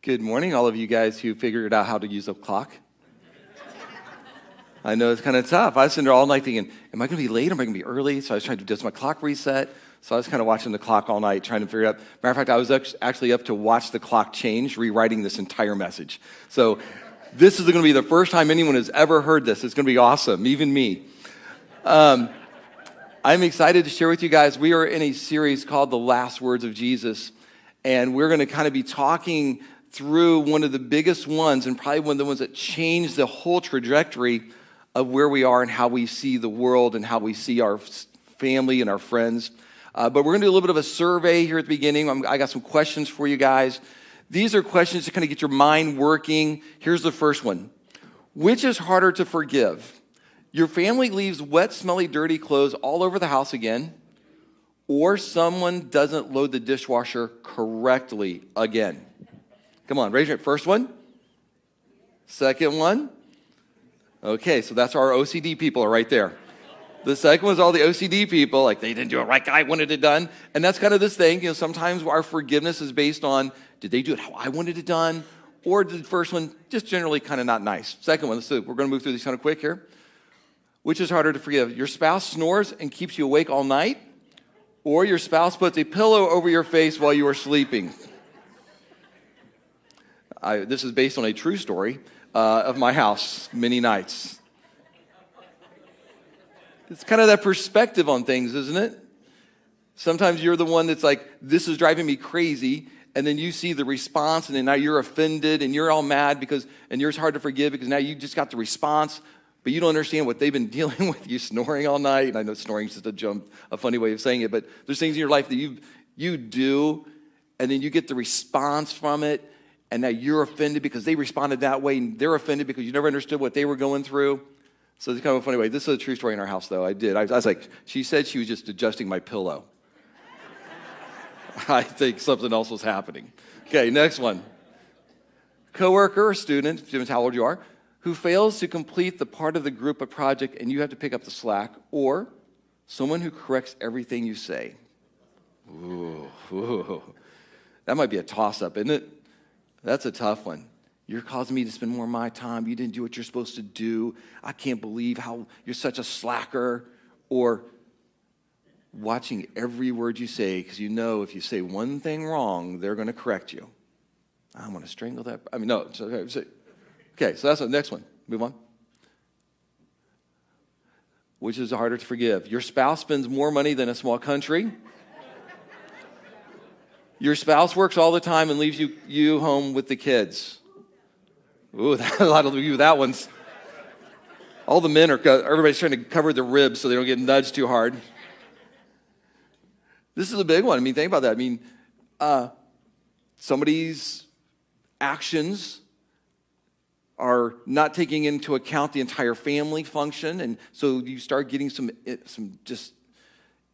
Good morning, all of you guys who figured out how to use a clock. I know it's kind of tough. I was sitting there all night thinking, am I going to be late? Am I going to be early? So I was trying to do my clock reset. So I was kind of watching the clock all night, trying to figure it out. Matter of fact, I was actually up to watch the clock change, rewriting this entire message. So this is going to be the first time anyone has ever heard this. It's going to be awesome, even me. I'm excited to share with you guys. We are in a series called The Last Words of Jesus, and we're going to kind of be talking through one of the biggest ones, and probably one of the ones that changed the whole trajectory of where we are and how we see the world and how we see our family and our friends. But we're going to do a little bit of a survey here at the beginning. I got some questions for you guys. These are questions to kind of get your mind working. Here's the first one. Which is harder to forgive? Your family leaves wet, smelly, dirty clothes all over the house again, or someone doesn't load the dishwasher correctly again? Come on, raise your hand. First one. Second one. Okay, so that's our OCD people are right there. The second one's all the OCD people, like they didn't do it right, I wanted it done. And that's kind of this thing, sometimes our forgiveness is based on, did they do it how I wanted it done? Or did the first one just generally kind of not nice? Second one, we're going to move through these kind of quick here. Which is harder to forgive? Your spouse snores and keeps you awake all night? Or your spouse puts a pillow over your face while you are sleeping? This is based on a true story of my house many nights. It's kind of that perspective on things, isn't it? Sometimes you're the one that's like, this is driving me crazy, and then you see the response, and then now you're offended, and you're all mad, and yours hard to forgive because now you just got the response, but you don't understand what they've been dealing with, you snoring all night. And I know snoring is just a funny way of saying it, but there's things in your life that you do, and then you get the response from it, and now you're offended because they responded that way, and they're offended because you never understood what they were going through. So it's kind of a funny way. This is a true story in our house, though. I was like, she said she was just adjusting my pillow. I think something else was happening. Okay, next one. Coworker or student, depends how old you are, who fails to complete the part of the group project and you have to pick up the slack, or someone who corrects everything you say. Ooh. That might be a toss-up, isn't it? That's a tough one. You're causing me to spend more of my time. You didn't do what you're supposed to do. I can't believe how you're such a slacker. Or watching every word you say because you know if you say one thing wrong, they're going to correct you. I'm going to strangle that. No. Okay, so that's the next one. Move on. Which is harder to forgive? Your spouse spends more money than a small country. Your spouse works all the time and leaves you home with the kids. Ooh, a lot of you, that one's. All the men everybody's trying to cover their ribs so they don't get nudged too hard. This is a big one. Think about that. Somebody's actions are not taking into account the entire family function, and so you start getting some just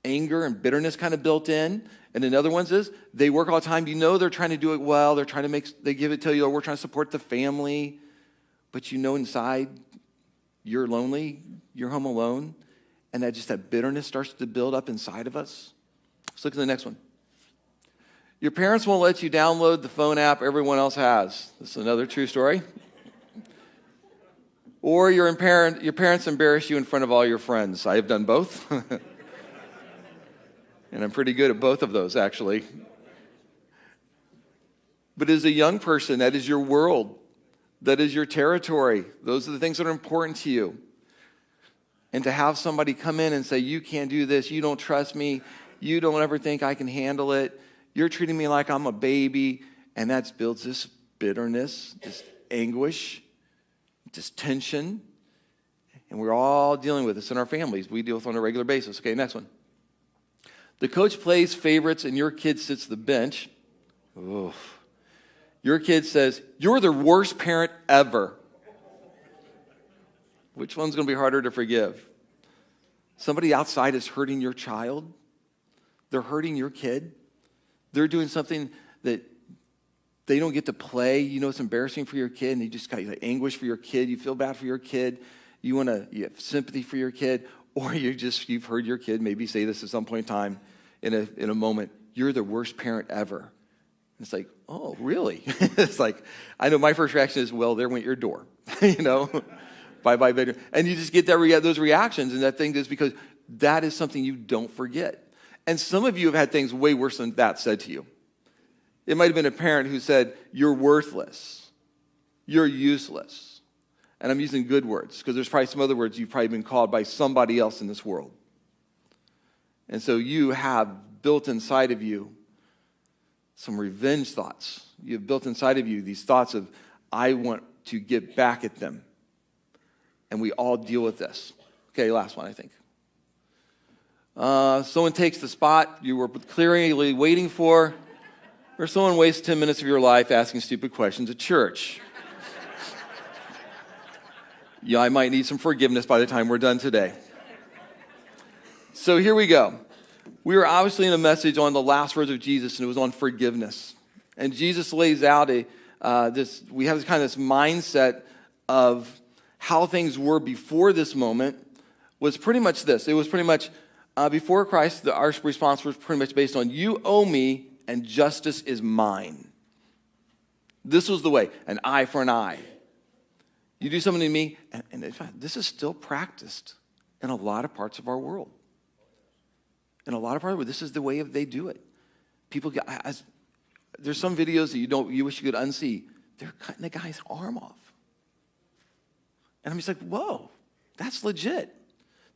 anger and bitterness kind of built in. And then other ones is they work all the time. They're trying to do it well. They're trying to they give it to you. We're trying to support the family, but inside you're lonely. You're home alone, and that bitterness starts to build up inside of us. Let's look at the next one. Your parents won't let you download the phone app everyone else has. This is another true story. Or your parents embarrass you in front of all your friends. I have done both. And I'm pretty good at both of those, actually. But as a young person, that is your world. That is your territory. Those are the things that are important to you. And to have somebody come in and say, you can't do this, you don't trust me, you don't ever think I can handle it, you're treating me like I'm a baby, and that builds this bitterness, this anguish, this tension. And we're all dealing with this in our families. We deal with it on a regular basis. Okay, next one. The coach plays favorites and your kid sits the bench. Oof. Your kid says, you're the worst parent ever. Which one's going to be harder to forgive? Somebody outside is hurting your child. They're hurting your kid. They're doing something that they don't get to play. It's embarrassing for your kid, and you just got anguish for your kid. You feel bad for your kid. You have sympathy for your kid. Or you've heard your kid maybe say this at some point in time in a moment, you're the worst parent ever. It's like, oh, really? It's like, I know my first reaction is, well, there went your door, you know? Bye-bye, baby. And you just get those reactions, and that thing is because that is something you don't forget. And some of you have had things way worse than that said to you. It might have been a parent who said, you're worthless. You're useless. And I'm using good words because there's probably some other words you've probably been called by somebody else in this world. And so you have built inside of you some revenge thoughts. You've built inside of you these thoughts of, I want to get back at them. And we all deal with this. Okay, last one, I think. Someone takes the spot you were clearly waiting for, or someone wastes 10 minutes of your life asking stupid questions at church. Yeah, I might need some forgiveness by the time we're done today. So here we go. We were obviously in a message on the last words of Jesus, and it was on forgiveness. And Jesus lays out we have this mindset of how things were before this moment was pretty much this. It was pretty much before Christ, our response was pretty much based on, you owe me and justice is mine. This was the way, an eye for an eye. You do something to me, and in fact, this is still practiced in a lot of parts of our world. In a lot of parts of our world, this is the way they do it. People get, there's some videos that you wish you could unsee. They're cutting the guy's arm off. And I'm just like, whoa, that's legit.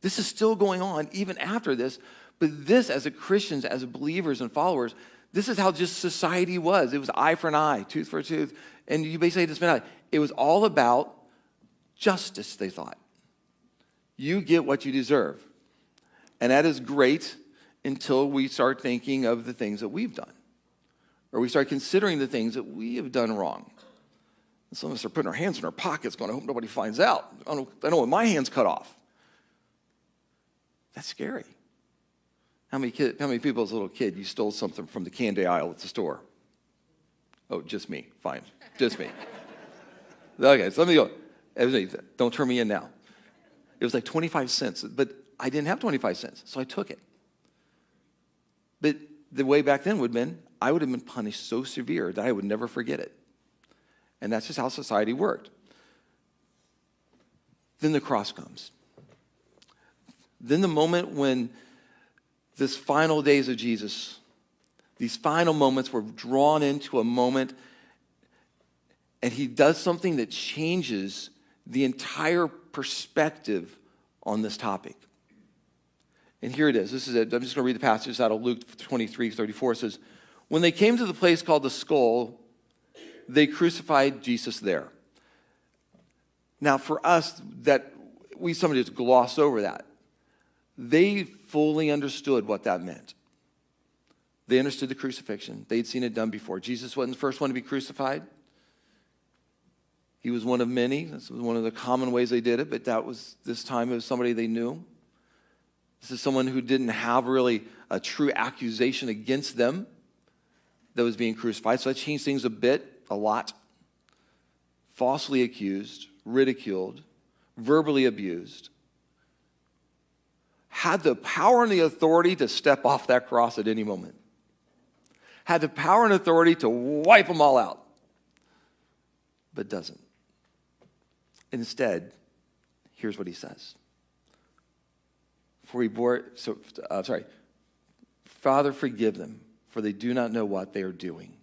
This is still going on even after this. But this, as Christians, as believers and followers, this is how just society was. It was eye for an eye, tooth for a tooth. And you basically just spent out. It was all about justice, they thought. You get what you deserve. And that is great until we start thinking of the things that we've done. Or we start considering the things that we have done wrong. And some of us are putting our hands in our pockets going, I hope nobody finds out. I don't want my hands cut off. That's scary. How many people as a little kid, you stole something from the candy aisle at the store? Oh, just me. Fine. Just me. Okay, so let me go. Don't turn me in now. It was like 25 cents, but I didn't have 25 cents, so I took it. But the way back then would have been, I would have been punished so severe that I would never forget it. And that's just how society worked. Then the cross comes. Then the moment when this final days of Jesus, these final moments were drawn into a moment, and he does something that changes the entire perspective on this topic. And here it is. This is it. I'm just going to read the passage out of Luke 23:34. It says, when they came to the place called the Skull, they crucified Jesus there. Now, for us, that we somebody just gloss over that. They fully understood what that meant. They understood the crucifixion. They'd seen it done before. Jesus wasn't the first one to be crucified. He was one of many. This was one of the common ways they did it, but this time it was somebody they knew. This is someone who didn't have really a true accusation against them that was being crucified. So that changed things a lot. Falsely accused, ridiculed, verbally abused. Had the power and the authority to step off that cross at any moment. Had the power and authority to wipe them all out. But doesn't. Instead, here's what he says. Father, forgive them, for they do not know what they are doing.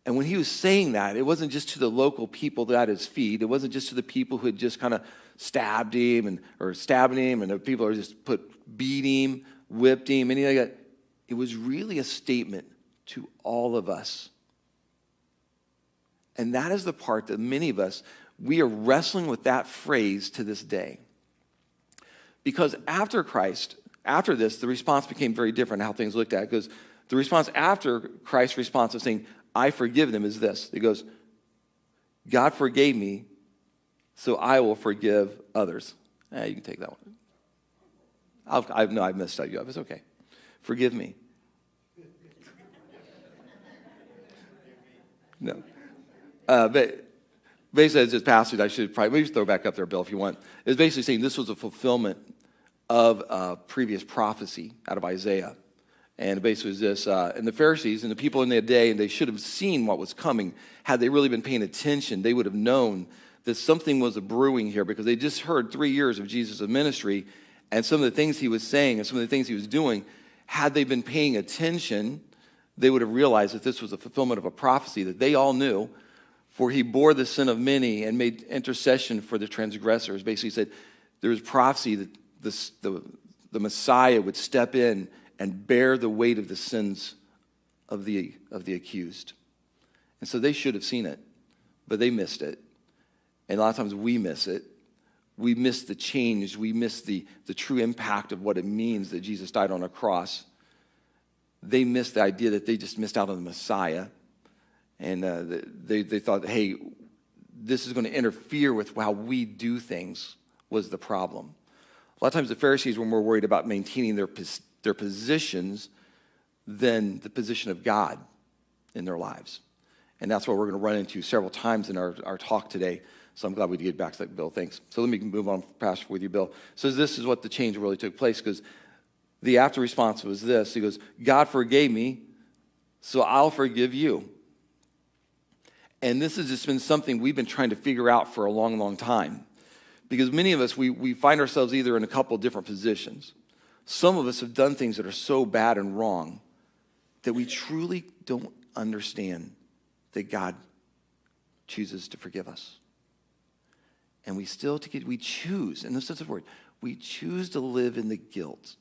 And when he was saying that, it wasn't just to the local people at his feet. It wasn't just to the people who had just kind of stabbed him or stabbing him, and the people who just beat him, whipped him, anything like that. It was really a statement to all of us. And that is the part that many of us, we are wrestling with that phrase to this day. Because after this, the response became very different how things looked at. Because the response after Christ's response of saying, I forgive them, is this. It goes, God forgave me, so I will forgive others. You can take that one. I messed up you up. It's okay. Forgive me. No. But basically, it's this passage, I should probably maybe throw back up there, Bill, if you want. It's basically saying this was a fulfillment of a previous prophecy out of Isaiah And basically it was this, and the Pharisees and the people in their day, and they should have seen what was coming. Had they really been paying attention, they would have known that something was brewing here, because they just heard 3 years of Jesus' ministry, and some of the things he was saying and some of the things he was doing. Had they been paying attention, they would have realized that this was a fulfillment of a prophecy that they all knew. For he bore the sin of many and made intercession for the transgressors. Basically said there was prophecy that the Messiah would step in and bear the weight of the sins of the accused. And so they should have seen it, but they missed it. And a lot of times we miss it. We miss the change. We miss the true impact of what it means that Jesus died on a cross. They missed the idea that they just missed out on the Messiah. And they thought, hey, this is going to interfere with how we do things, was the problem. A lot of times the Pharisees were more worried about maintaining their positions than the position of God in their lives. And that's what we're going to run into several times in our talk today. So I'm glad we did get back to that, Bill. Thanks. So let me move on, Pastor, with you, Bill. So this is what the change really took place, because the after response was this. He goes, God forgave me, so I'll forgive you. And this has just been something we've been trying to figure out for a long, long time. Because many of us, we find ourselves either in a couple of different positions. Some of us have done things that are so bad and wrong that we truly don't understand that God chooses to forgive us. And we choose, in the sense of the word, we choose to live in the guilt.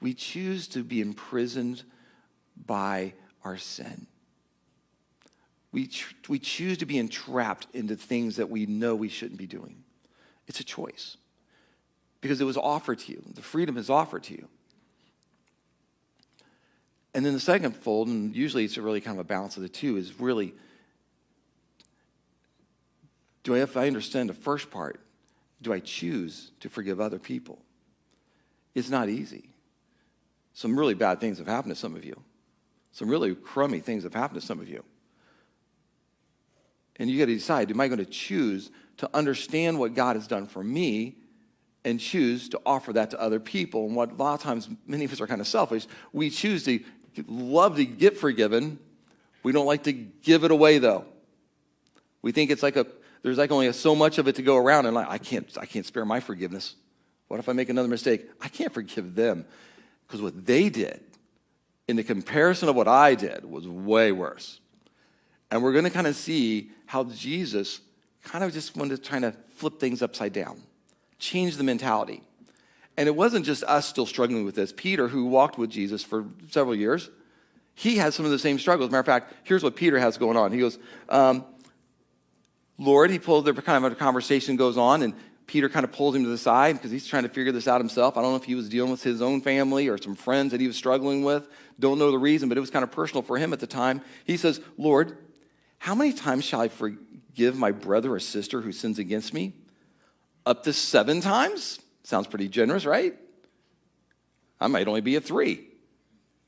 We choose to be imprisoned by our sin. We choose to be entrapped into things that we know we shouldn't be doing. It's a choice, because it was offered to you. The freedom is offered to you. And then the second fold, and usually it's really kind of a balance of the two, is really, if I understand the first part, do I choose to forgive other people? It's not easy. Some really bad things have happened to some of you. Some really crummy things have happened to some of you. And you got to decide, am I going to choose to understand what God has done for me and choose to offer that to other people? And what a lot of times, many of us are kind of selfish. We choose to love to get forgiven. We don't like to give it away, though. We think it's there's only so much of it to go around, and I can't spare my forgiveness. What if I make another mistake? I can't forgive them, because what they did in the comparison of what I did was way worse. And we're going to kind of see how Jesus kind of just wanted to try to flip things upside down, change the mentality. And it wasn't just us still struggling with this. Peter, who walked with Jesus for several years, he had some of the same struggles. Matter of fact, here's what Peter has going on. He goes, Lord, he pulls, their kind of a conversation goes on, and Peter kind of pulls him to the side because he's trying to figure this out himself. I don't know if he was dealing with his own family or some friends that he was struggling with. Don't know the reason, but it was kind of personal for him at the time. He says, Lord, how many times shall I forgive my brother or sister who sins against me? Up to 7 times? Sounds pretty generous, right? I might only be at 3.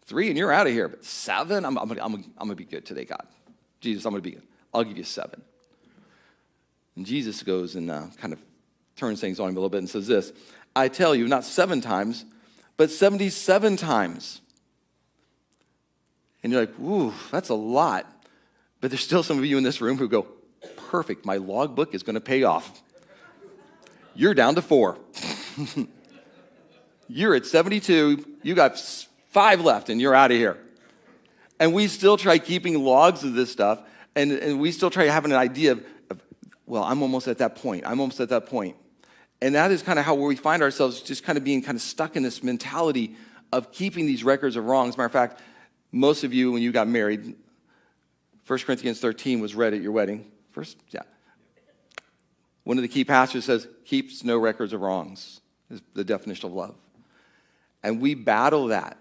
3 and you're out of here. But 7? I'm going to be good today, God. Jesus, I'm going to be good. I'll give you 7. And Jesus goes and kind of turns things on him a little bit and says this, I tell you, not 7 times, but 77 times. And you're like, ooh, that's a lot. But there's still some of you in this room who go, perfect, my logbook is going to pay off. You're down to 4. You're at 72, you got 5 left, and you're out of here. And we still try keeping logs of this stuff, and we still try having an idea of, well, I'm almost at that point. I'm almost at that point. And that is kind of how we find ourselves just kind of being kind of stuck in this mentality of keeping these records of wrongs. As a matter of fact, most of you, when you got married, 1 Corinthians 13 was read at your wedding. One of the key passages says, keeps no records of wrongs, is the definition of love. And we battle that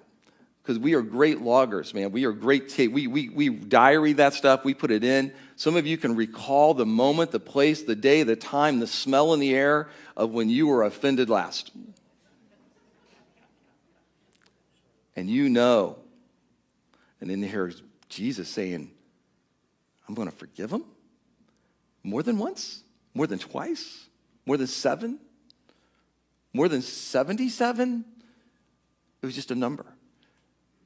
because we are great loggers, man. We are great. We diary that stuff. We put it in. Some of you can recall the moment, the place, the day, the time, the smell in the air of when you were offended last. And you know. And then here's Jesus saying, I'm going to forgive him? More than once? More than twice? More than 7? More than 77? It was just a number.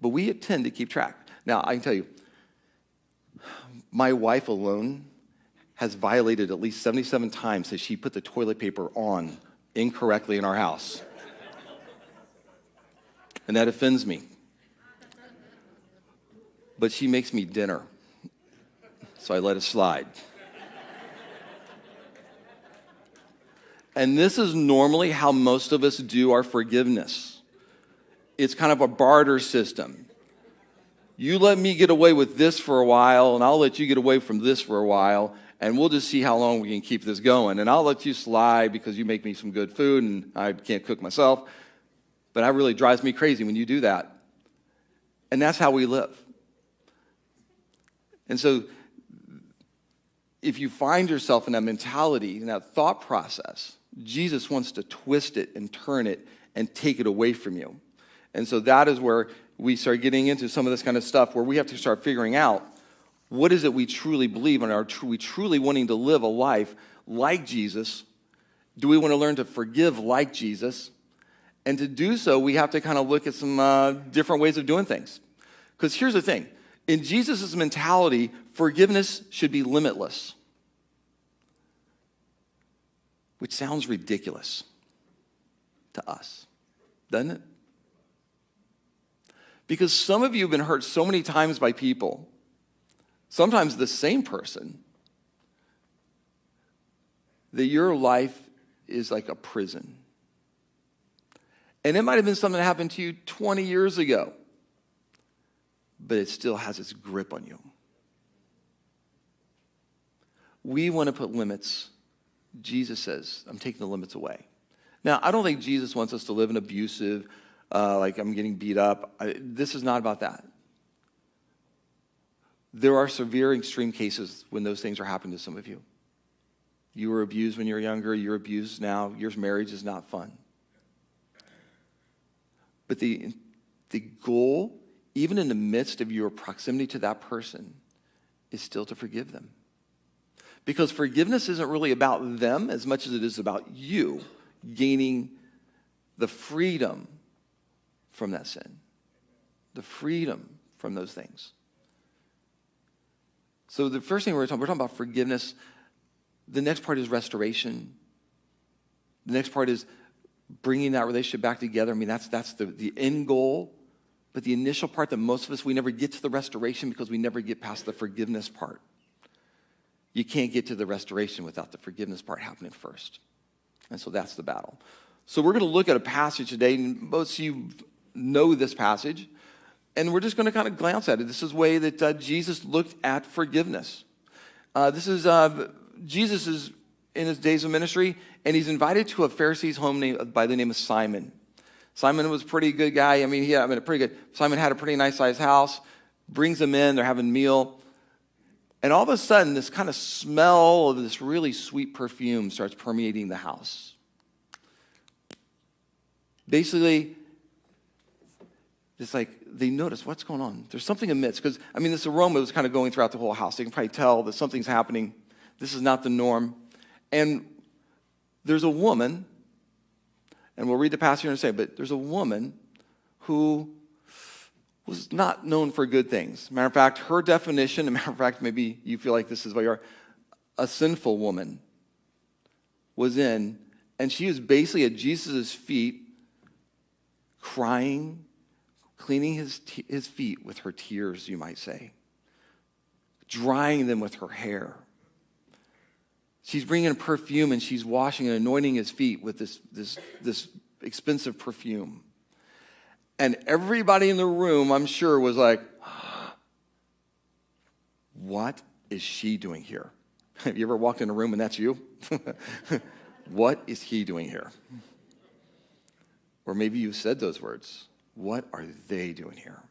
But we tend to keep track. Now, I can tell you, my wife alone has violated at least 77 times that she put the toilet paper on incorrectly in our house. And that offends me. But she makes me dinner, so I let it slide. And this is normally how most of us do our forgiveness. It's kind of a barter system. You let me get away with this for a while, and I'll let you get away from this for a while, and we'll just see how long we can keep this going. And I'll let you slide because you make me some good food, and I can't cook myself. But that really drives me crazy when you do that. And that's how we live. And so if you find yourself in that mentality, in that thought process, Jesus wants to twist it and turn it and take it away from you. And so that is where we start getting into some of this kind of stuff where we have to start figuring out what is it we truly believe, and are we truly wanting to live a life like Jesus? Do we want to learn to forgive like Jesus? And to do so, we have to kind of look at some different ways of doing things. Because here's the thing. In Jesus' mentality, forgiveness should be limitless. Which sounds ridiculous to us, doesn't it? Because some of you have been hurt so many times by people, sometimes the same person, that your life is like a prison. And it might have been something that happened to you 20 years ago, but it still has its grip on you. We want to put limits. Jesus says, I'm taking the limits away. Now, I don't think Jesus wants us to live an abusive, like I'm getting beat up. This is not about that. There are severe, extreme cases when those things are happening to some of you. You were abused when you were younger. You're abused now. Your marriage is not fun. But the goal, even in the midst of your proximity to that person, is still to forgive them. Because forgiveness isn't really about them as much as it is about you gaining the freedom from that sin, the freedom from those things. So the first thing we're talking about forgiveness. The next part is restoration. The next part is bringing that relationship back together. I mean, that's the end goal. But the initial part that most of us, we never get to the restoration because we never get past the forgiveness part. You can't get to the restoration without the forgiveness part happening first. And so that's the battle. So we're going to look at a passage today, and most of you know this passage, and we're just going to kind of glance at it. This is the way that Jesus looked at forgiveness. Jesus is in his days of ministry, and he's invited to a Pharisee's home by the name of Simon. Simon was a pretty good guy. Simon had a pretty nice sized house, brings them in, they're having a meal. And all of a sudden, this kind of smell of this really sweet perfume starts permeating the house. Basically, it's like they notice what's going on. There's something amiss. Because, this aroma was kind of going throughout the whole house. They can probably tell that something's happening. This is not the norm. And there's a woman, and we'll read the passage here in a second, but there's a woman who was not known for good things. Matter of fact, her definition, maybe you feel like this is what you are, a sinful woman was in, and she was basically at Jesus' feet, crying, cleaning his feet with her tears, you might say, drying them with her hair. She's bringing perfume, and she's washing and anointing his feet with this expensive perfume. And everybody in the room, I'm sure, was like, what is she doing here? Have you ever walked in a room and that's you? What is he doing here? Or maybe you said those words. What are they doing here?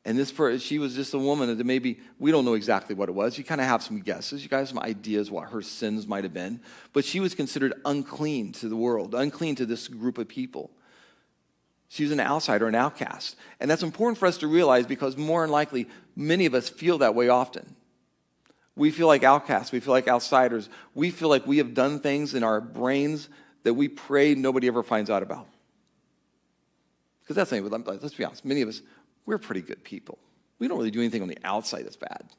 And she was just a woman that maybe, we don't know exactly what it was. You kind of have some guesses. You guys have some ideas what her sins might have been. But she was considered unclean to the world, unclean to this group of people. She was an outsider, an outcast. And that's important for us to realize because more than likely, many of us feel that way often. We feel like outcasts. We feel like outsiders. We feel like we have done things in our brains that we pray nobody ever finds out about. Because that's the thing, let's be honest, many of us, we're pretty good people. We don't really do anything on the outside that's bad.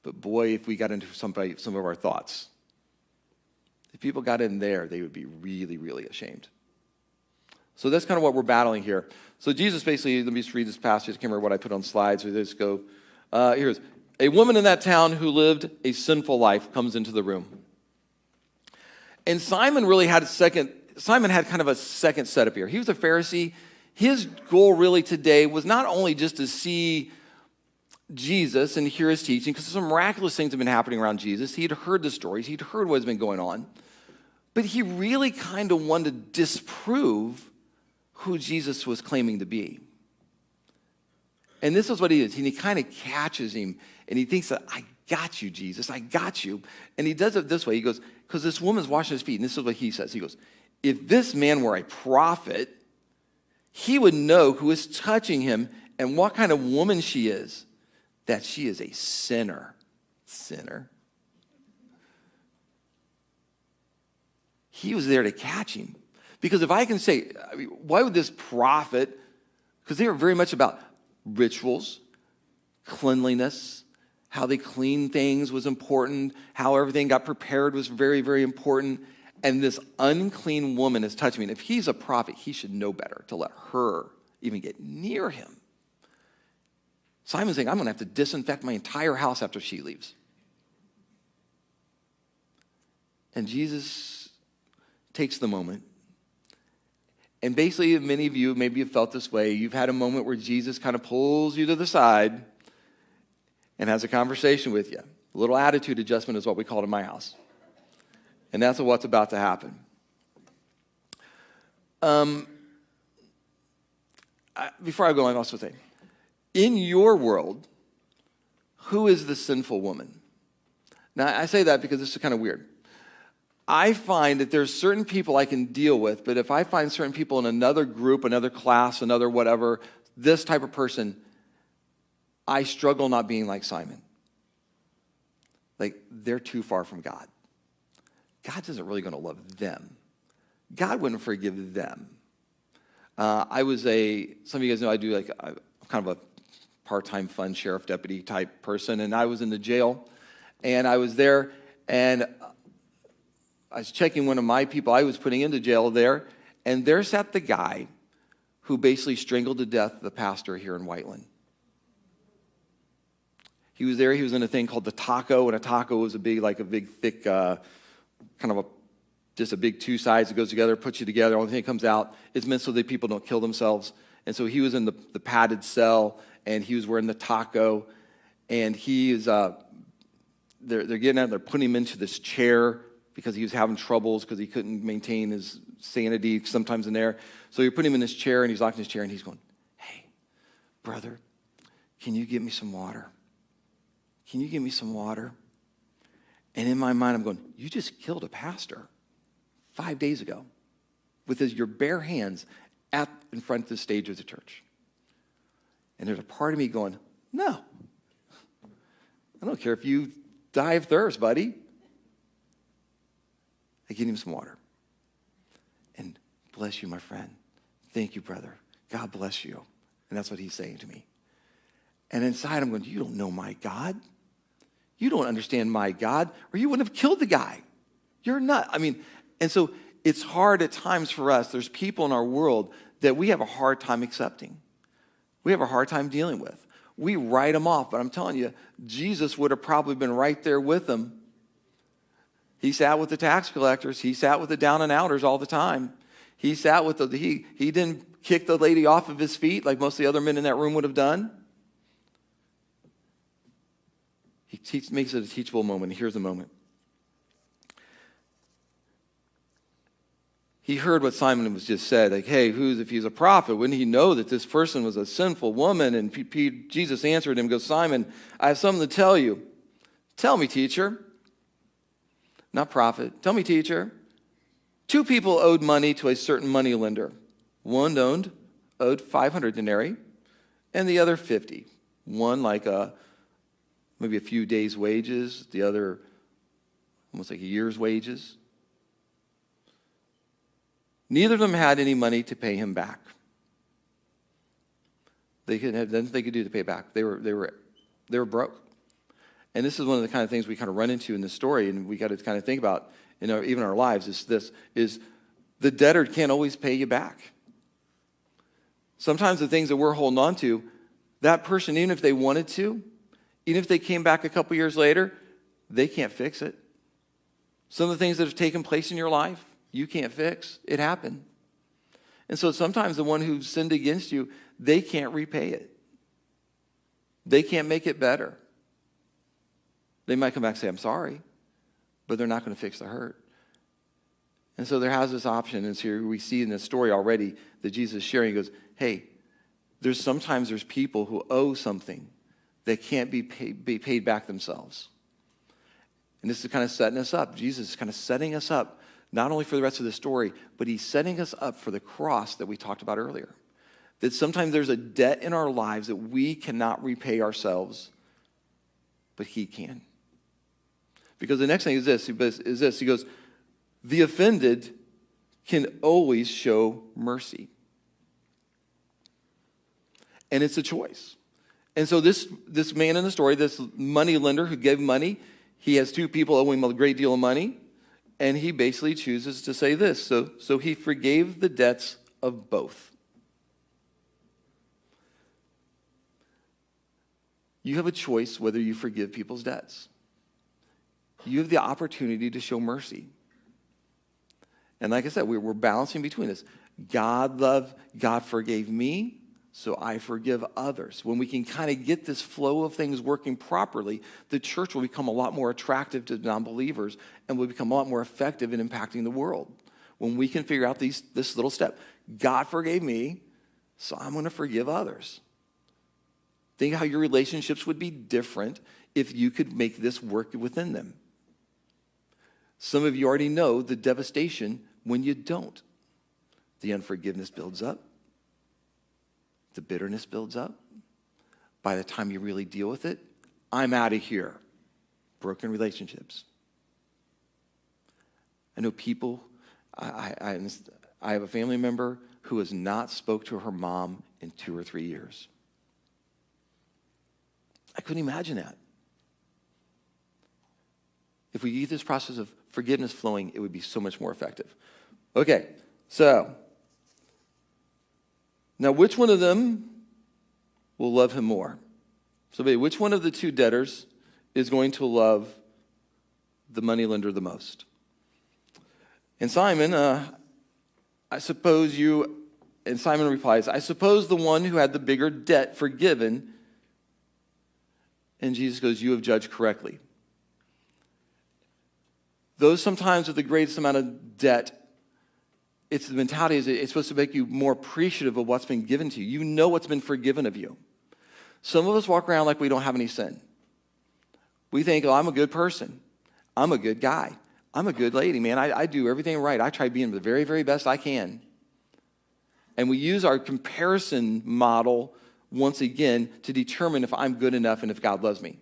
But boy, if we got into some of our thoughts, if people got in there, they would be really, really ashamed. So that's kind of what we're battling here. So Jesus basically, let me just read this passage. I can't remember what I put on slides. So let's go. Here's a woman in that town who lived a sinful life comes into the room. And Simon had kind of a second setup here. He was a Pharisee. His goal really today was not only just to see Jesus and hear his teaching, because some miraculous things have been happening around Jesus. He'd heard the stories. He'd heard what's been going on. But he really kind of wanted to disprove who Jesus was claiming to be. And this is what he is. And he kind of catches him, and he thinks that, I got you, Jesus. I got you. And he does it this way. He goes, because this woman's washing his feet. And this is what he says. He goes, if this man were a prophet, he would know who is touching him and what kind of woman she is, that she is a sinner. Sinner. He was there to catch him. Because if I can say, why would this prophet, because they were very much about rituals, cleanliness, how they cleaned things was important, how everything got prepared was very, very important. And this unclean woman is touching me. And if he's a prophet, he should know better to let her even get near him. Simon's saying, I'm going to have to disinfect my entire house after she leaves. And Jesus takes the moment. And basically, many of you, maybe have felt this way. You've had a moment where Jesus kind of pulls you to the side and has a conversation with you. A little attitude adjustment is what we call it in my house. And that's what's about to happen. Before I go on, I also say, in your world, who is the sinful woman? Now, I say that because this is kind of weird. I find that there's certain people I can deal with, but if I find certain people in another group, another class, another whatever, this type of person, I struggle not being like Simon. Like, they're too far from God. God isn't really going to love them. God wouldn't forgive them. Some of you guys know I do I'm kind of a part-time fun sheriff deputy type person, and I was in the jail, and I was there, and I was checking one of my people I was putting into jail there, and there sat the guy who basically strangled to death the pastor here in Whiteland. He was there. He was in a thing called the taco, and a taco was a big thick, just a big two sides that goes together, puts you together. Only thing that comes out is meant so that people don't kill themselves. And so he was in the padded cell, and he was wearing the taco, and he is. They're getting out. They're putting him into this chair because he was having troubles because he couldn't maintain his sanity sometimes in there. So you're putting him in this chair, and he's locked in his chair, and he's going, "Hey, brother, can you get me some water? Can you give me some water?" And in my mind, I'm going, you just killed a pastor 5 days ago with your bare hands in front of the stage of the church. And there's a part of me going, no. I don't care if you die of thirst, buddy. I give him some water. And bless you, my friend. Thank you, brother. God bless you. And that's what he's saying to me. And inside I'm going, you don't know my God. You don't understand my God, or you wouldn't have killed the guy. You're not. And so it's hard at times for us. There's people in our world that we have a hard time accepting. We have a hard time dealing with. We write them off, but I'm telling you, Jesus would have probably been right there with them. He sat with the tax collectors. He sat with the down and outers all the time. He sat with he didn't kick the lady off of his feet like most of the other men in that room would have done. He makes it a teachable moment. Here's the moment. He heard what Simon was just said, like, hey, if he's a prophet, wouldn't he know that this person was a sinful woman? And Jesus answered him, goes, Simon, I have something to tell you. Tell me, teacher. Not prophet. Tell me, teacher. 2 people owed money to a certain moneylender. One owed 500 denarii, and the other 50. One maybe a few days' wages, the other almost like a year's wages. Neither of them had any money to pay him back. They could have nothing they could do to pay it back. They were broke. And this is one of the kind of things we kind of run into in this story, and we got to kind of think about, even our lives, is the debtor can't always pay you back. Sometimes the things that we're holding on to, that person, even if they wanted to, even if they came back a couple years later, they can't fix it. Some of the things that have taken place in your life, you can't fix. It happened. And so sometimes the one who sinned against you, they can't repay it. They can't make it better. They might come back and say, I'm sorry, but they're not going to fix the hurt. And so there has this option, and so we see in this story already that Jesus is sharing. He goes, hey, sometimes there's people who owe something that can't be paid back themselves. And this is kind of setting us up. Jesus is kind of setting us up, not only for the rest of the story, but he's setting us up for the cross that we talked about earlier. That sometimes there's a debt in our lives that we cannot repay ourselves, but he can. Because the next thing is this. He goes, the offended can always show mercy. And it's a choice. And so this man in the story, this money lender who gave money, he has two people owing him a great deal of money, and he basically chooses to say this. So he forgave the debts of both. You have a choice whether you forgive people's debts. You have the opportunity to show mercy. And like I said, we're balancing between this. God forgave me, so I forgive others. When we can kind of get this flow of things working properly, the church will become a lot more attractive to non-believers and will become a lot more effective in impacting the world. When we can figure out this little step. God forgave me, so I'm going to forgive others. Think how your relationships would be different if you could make this work within them. Some of you already know the devastation when you don't. The unforgiveness builds up. The bitterness builds up. By the time you really deal with it, I'm out of here. Broken relationships. I know people, I have a family member who has not spoke to her mom in 2 or 3 years. I couldn't imagine that. If we get this process of forgiveness flowing, it would be so much more effective. Okay, so now which one of them will love him more? So which one of the two debtors is going to love the moneylender the most? And Simon, Simon replies, I suppose the one who had the bigger debt forgiven. And Jesus goes, you have judged correctly. Those sometimes with the greatest amount of debt, it's the mentality is it's supposed to make you more appreciative of what's been given to you. You know what's been forgiven of you. Some of us walk around like we don't have any sin. We think, I'm a good person. I'm a good guy. I'm a good lady, man. I do everything right. I try being the very, very best I can. And we use our comparison model once again to determine if I'm good enough and if God loves me.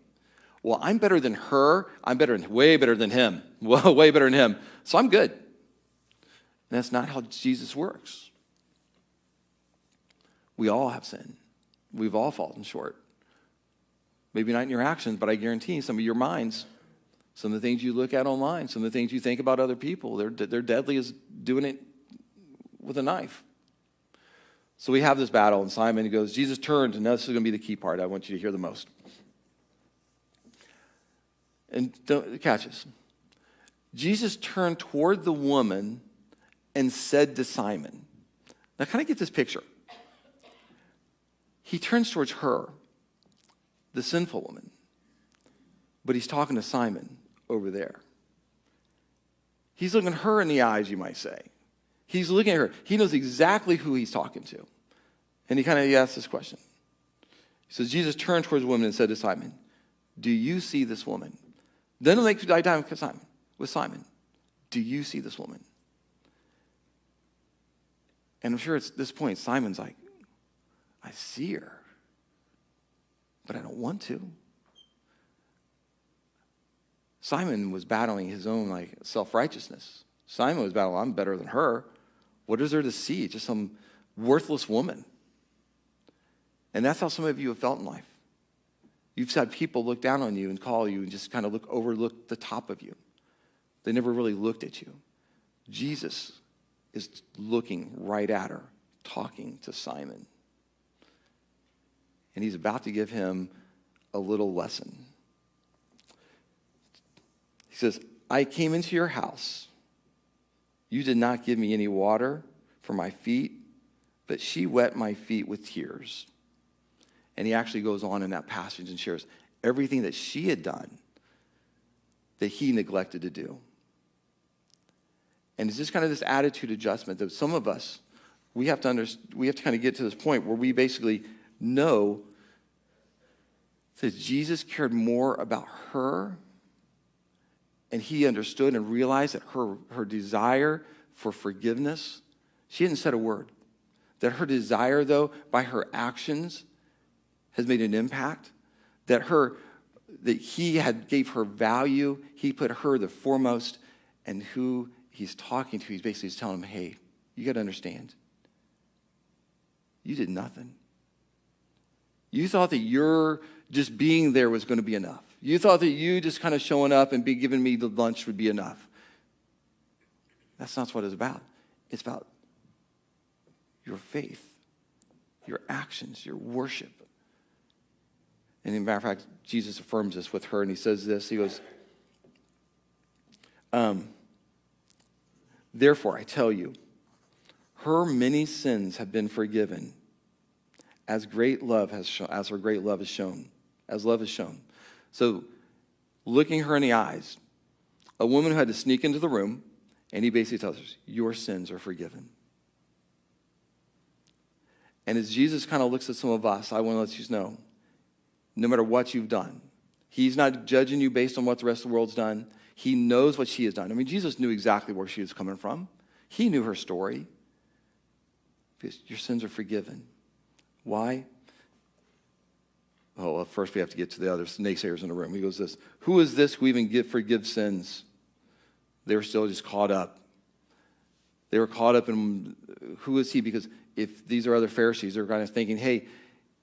Well, I'm better than her. I'm way better than him. Well, way better than him. So I'm good. And that's not how Jesus works. We all have sin. We've all fallen short. Maybe not in your actions, but I guarantee some of your minds, some of the things you look at online, some of the things you think about other people, they're deadly as doing it with a knife. So we have this battle, and Simon goes, Jesus turned, and now this is going to be the key part I want you to hear the most. And don't catch this. Jesus turned toward the woman and said to Simon, now kind of get this picture. He turns towards her, the sinful woman, but he's talking to Simon over there. He's looking at her in the eyes, you might say. He's looking at her. He knows exactly who he's talking to. And he asks this question. He says, Jesus turned towards the woman and said to Simon, do you see this woman? Then he'll make eye contact with Simon. Do you see this woman? And I'm sure at this point, Simon's like, I see her, but I don't want to. Simon was battling his own self-righteousness. Simon was battling, I'm better than her. What is there to see? Just some worthless woman. And that's how some of you have felt in life. You've had people look down on you and call you and just kind of overlook the top of you. They never really looked at you. Jesus is looking right at her, talking to Simon. And he's about to give him a little lesson. He says, I came into your house. You did not give me any water for my feet, but she wet my feet with tears. And he actually goes on in that passage and shares everything that she had done that he neglected to do. And it's just kind of this attitude adjustment that some of us, we have to kind of get to this point where we basically know that Jesus cared more about her, and he understood and realized that her desire for forgiveness, she hadn't said a word. That her desire, though, by her actions has made an impact. That he had gave her value. He put her the foremost. And who he's talking to, he's basically telling him, hey, you got to understand. You did nothing. You thought that your just being there was going to be enough. You thought that you just kind of showing up and giving me the lunch would be enough. That's not what it's about. It's about your faith, your actions, your worship. And as a matter of fact, Jesus affirms this with her, and he says this. He goes, therefore, I tell you, her many sins have been forgiven, as her great love is shown. As love is shown. So, looking her in the eyes, a woman who had to sneak into the room, and he basically tells her, your sins are forgiven. And as Jesus kind of looks at some of us, I want to let you know, no matter what you've done, he's not judging you based on what the rest of the world's done. He knows what she has done. I mean, Jesus knew exactly where she was coming from. He knew her story. Because your sins are forgiven. Why? Oh, well, first we have to get to the other naysayers in the room. He goes this, who is this who even forgives sins? They were still just caught up. They were caught up in who is he? Because if these are other Pharisees, they're kind of thinking, hey,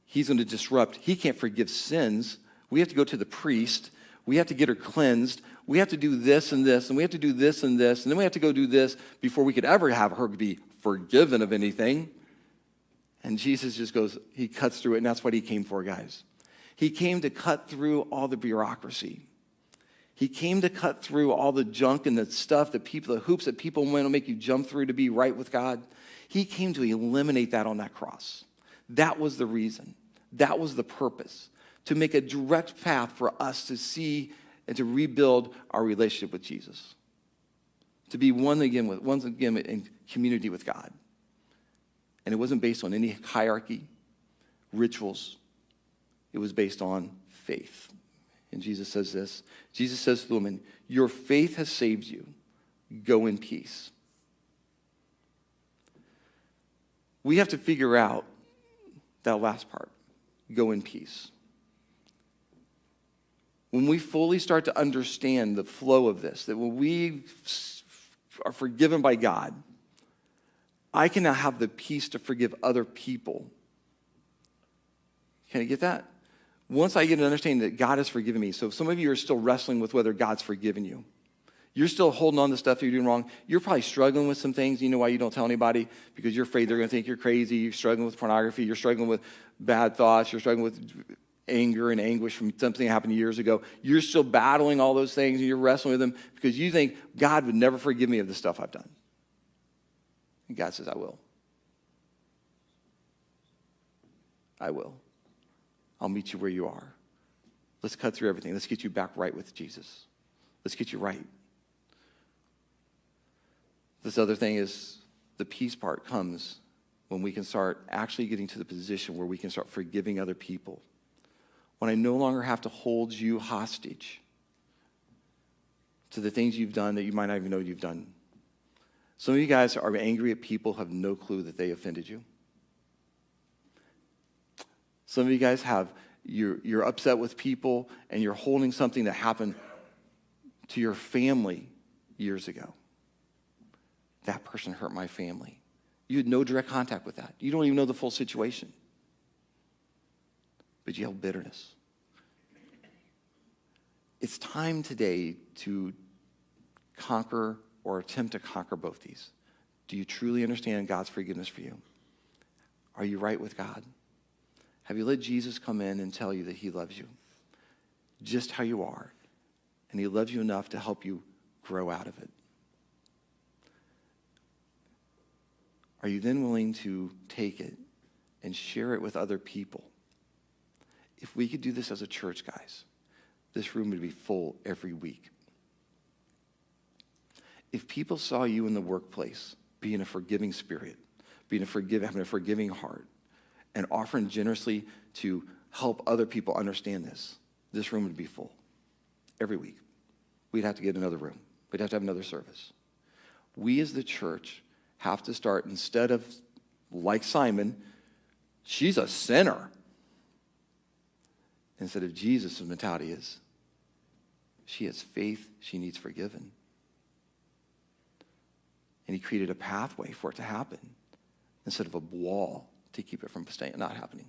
he's going to disrupt. He can't forgive sins. We have to go to the priest. We have to get her cleansed. We have to do this and this, and we have to do this and this, and then we have to go do this before we could ever have her be forgiven of anything. And Jesus just goes, he cuts through it, and that's what he came for, guys. He came to cut through all the bureaucracy. He came to cut through all the junk and the stuff, the hoops that people want to make you jump through to be right with God. He came to eliminate that on that cross. That was the reason. That was the purpose. To make a direct path for us to see and to rebuild our relationship with Jesus. To be once again in community with God. And it wasn't based on any hierarchy, rituals. It was based on faith. And Jesus says this. Jesus says to the woman, your faith has saved you. Go in peace. We have to figure out that last part. Go in peace. When we fully start to understand the flow of this, that when we are forgiven by God, I can now have the peace to forgive other people. Can I get that? Once I get an understanding that God has forgiven me, so some of you are still wrestling with whether God's forgiven you. You're still holding on to stuff that you're doing wrong. You're probably struggling with some things. You know why you don't tell anybody? Because you're afraid they're going to think you're crazy. You're struggling with pornography. You're struggling with bad thoughts. You're struggling with anger and anguish from something that happened years ago. You're still battling all those things, and you're wrestling with them because you think God would never forgive me of the stuff I've done. And God says, I will. I will. I'll meet you where you are. Let's cut through everything. Let's get you back right with Jesus. Let's get you right. This other thing is the peace part comes when we can start actually getting to the position where we can start forgiving other people. When I no longer have to hold you hostage to the things you've done that you might not even know you've done. Some of you guys are angry at people who have no clue that they offended you. Some of you guys you're upset with people and you're holding something that happened to your family years ago. That person hurt my family. You had no direct contact with that. You don't even know the full situation. but you held bitterness. It's time today to conquer or attempt to conquer both these. Do you truly understand God's forgiveness for you? Are you right with God? Have you let Jesus come in and tell you that he loves you just how you are, and he loves you enough to help you grow out of it? Are you then willing to take it and share it with other people? If we could do this as a church, guys, this room would be full every week. If people saw you in the workplace being a forgiving spirit, having a forgiving heart, and offering generously to help other people understand this room would be full every week. We'd have to get another room. We'd have to have another service. We as the church have to start, instead of, like Simon, she's a sinner, instead of Jesus' mentality is, she has faith, she needs forgiven. And he created a pathway for it to happen instead of a wall to keep it from not happening.